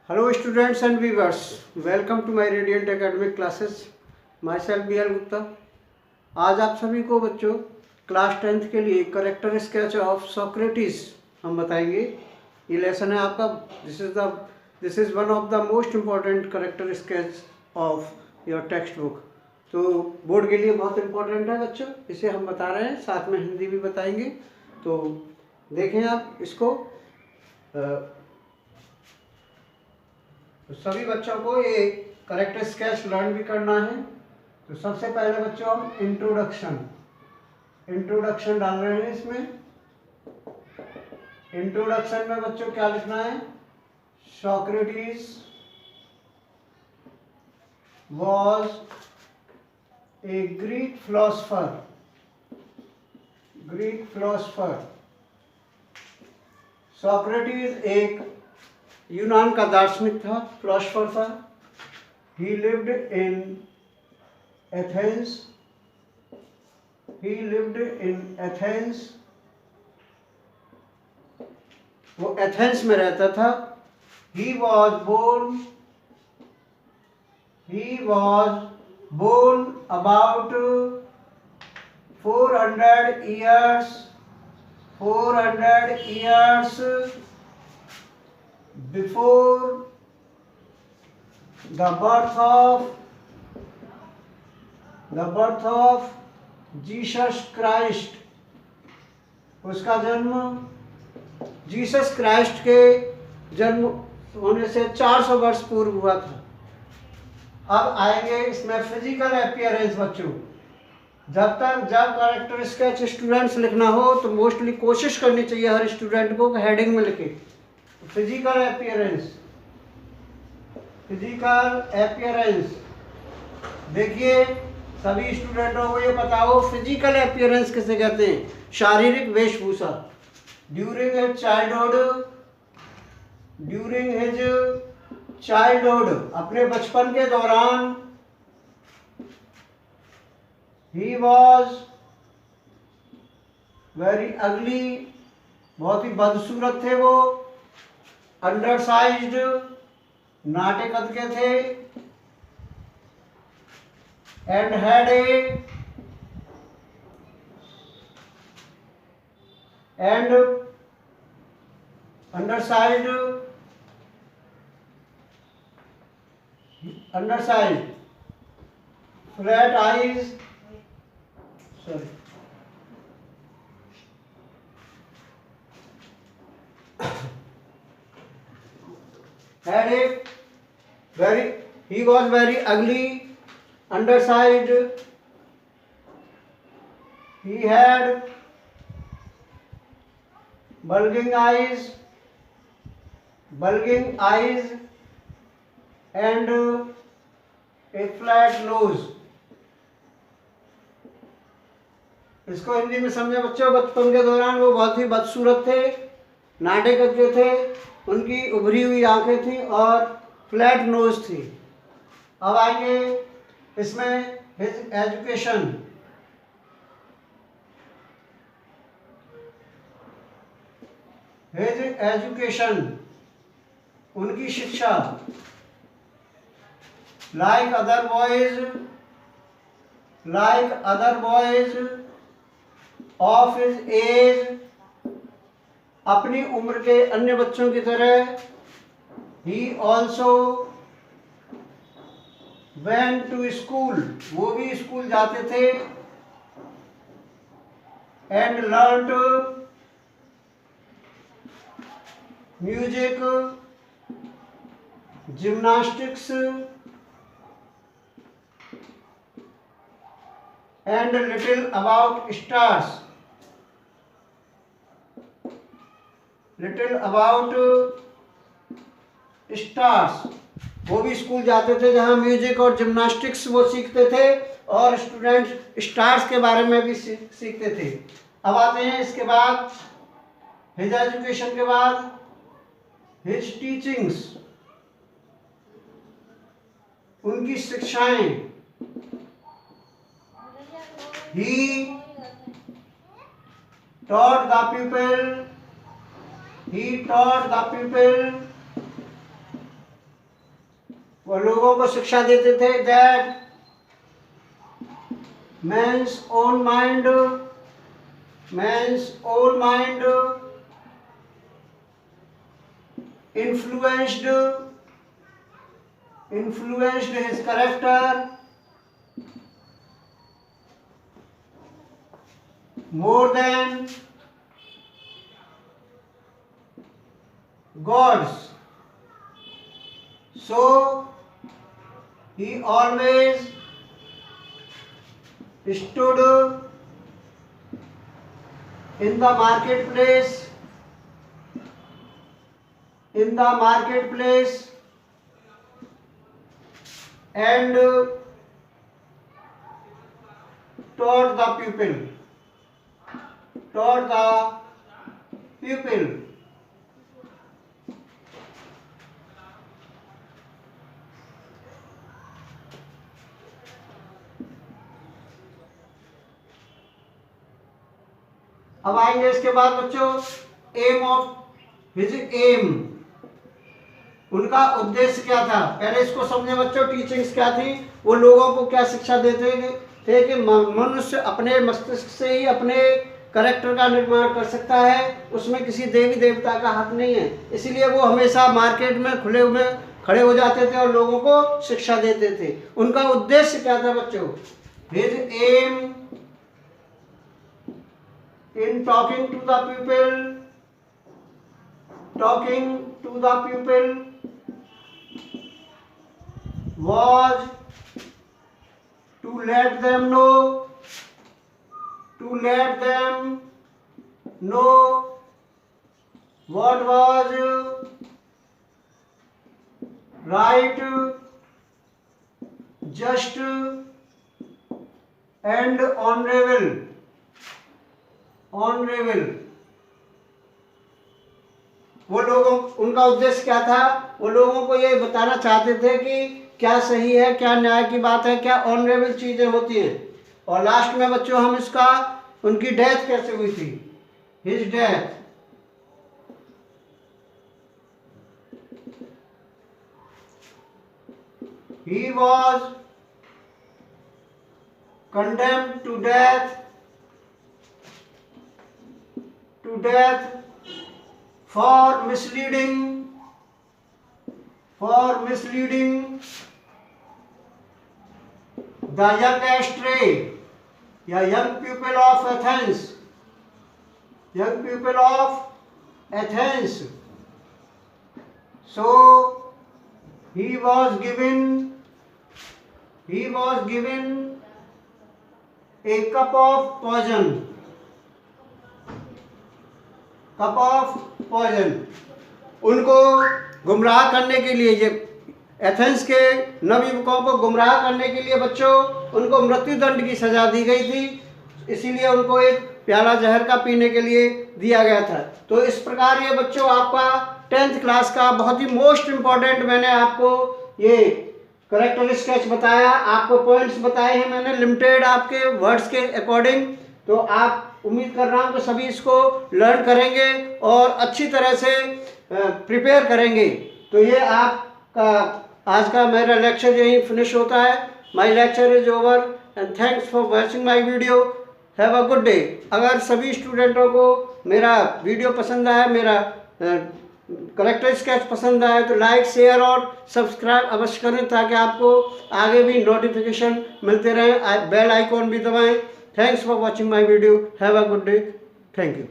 Hello students and viewers, welcome to my Radiant Academic classes. Myself BL Gupta. आज आप सभी को बच्चों क्लास 10th के लिए करेक्टर स्केच ऑफ सोक्रेटिस हम बताएंगे। ये लेसन है आपका। This is one of the most important character sketch of your text book. तो बोर्ड के लिए बहुत इम्पोर्टेंट है बच्चों, इसे हम बता रहे हैं, साथ में हिंदी भी बताएंगे। तो देखें आप इसको। तो सभी बच्चों को ये करेक्टर स्केच लर्न भी करना है। तो सबसे पहले बच्चों हम इंट्रोडक्शन डाल रहे हैं इसमें। इंट्रोडक्शन में बच्चों क्या लिखना है? Socrates was a Greek philosopher. Socrates एक यूनान का दार्शनिक था, फिलोसफर था। He lived in Athens. वो एथेंस में रहता था। He was born about 400 years before the birth of Jesus Christ. उसका जन्म जीसस क्राइस्ट के जन्म होने से 400 वर्ष पूर्व हुआ था। अब आएंगे इसमें फिजिकल अपीयरेंस बच्चों। जब करेक्टर स्केच स्टूडेंट्स लिखना हो तो मोस्टली कोशिश करनी चाहिए हर स्टूडेंट को हेडिंग में लिखे। फिजिकल अपीयरेंस देखिए, सभी स्टूडेंटों को ये बताओ फिजिकल अपीयरेंस किसे कहते हैं? शारीरिक वेशभूषा। ड्यूरिंग हिज चाइल्डहुड अपने बचपन के दौरान ही वॉज वेरी अगली, बहुत ही बदसूरत थे वो। अंडरसाइज्ड, नाटे कद के थे। And had undersized flat eyes, he was very ugly, undersized. He had bulging eyes and a flat nose. इसको हिंदी में समझे बच्चों। बचपन के दौरान वो बहुत ही बदसूरत थे, नाटे कद के थे, उनकी उभरी हुई आंखें थी और फ्लैट नोज थी। अब आएंगे इसमें हिज एजुकेशन, उनकी शिक्षा। Like other boys of his age, अपनी उम्र के अन्य बच्चों की तरह। He also went to school, वो भी स्कूल जाते थे। And learned music, gymnastics and little about stars. वो भी स्कूल जाते थे जहाँ म्यूजिक और जिम्नास्टिक्स वो सीखते थे और स्टूडेंट स्टार्स के बारे में भी सीखते थे। अब आते हैं इसके बाद हिज एजुकेशन के बाद हिज टीचिंग्स, उनकी शिक्षाएं। ही taught the people वो लोगों को शिक्षा देते थे that man's own mind influenced his character more than God's. So he always stood in the marketplace and taught the pupil. अब आएंगे इसके बाद बच्चों एम, उनका उद्देश्य क्या था। पहले इसको समझे बच्चों, टीचिंग्स क्या थी। वो लोगों को क्या शिक्षा देते थे कि मनुष्य अपने मस्तिष्क से ही अपने कैरेक्टर का निर्माण कर सकता है, उसमें किसी देवी देवता का हाथ नहीं है। इसीलिए वो हमेशा मार्केट में खुले हुए खड़े हो जाते थे और लोगों को शिक्षा देते थे। उनका उद्देश्य क्या था बच्चों? His aim in talking to the pupil was to let them know what was right, just and honorable। वो लोगों, उनका उद्देश्य क्या था? वो लोगों को ये बताना चाहते थे कि क्या सही है, क्या न्याय की बात है, क्या ऑनरेबल चीजें होती हैं। और लास्ट में बच्चों हम इसका, उनकी डेथ कैसे हुई थी, his death. He was condemned to death for misleading the young astray, young pupil of Athens, So he was given a cup of poison, उनको गुमराह करने के लिए, ये एथेंस के नवयुवकों को गुमराह करने के लिए बच्चों उनको मृत्युदंड की सजा दी गई थी। इसीलिए उनको एक प्याला जहर का पीने के लिए दिया गया था। तो इस प्रकार ये बच्चों आपका 10th क्लास का बहुत ही मोस्ट इम्पॉर्टेंट, मैंने आपको ये करेक्टर स्केच बताया, आपको पॉइंट्स बताए हैं मैंने लिमिटेड आपके वर्ड्स के अकॉर्डिंग। तो आप, उम्मीद कर रहा हूँ कि सभी इसको लर्न करेंगे और अच्छी तरह से प्रिपेयर करेंगे। तो ये आपका आज का मेरा लेक्चर यहीं फिनिश होता है। My lecture is over and thanks for watching my video. Have a good day. अगर सभी स्टूडेंटों को मेरा वीडियो पसंद आया, मेरा करेक्टर स्केच पसंद आया तो लाइक, शेयर और सब्सक्राइब अवश्य करें ताकि आपको आगे भी नोटिफिकेशन मिलते रहें। बेल आइकॉन भी दबाएं। Thanks for watching my video. Have a good day. Thank you.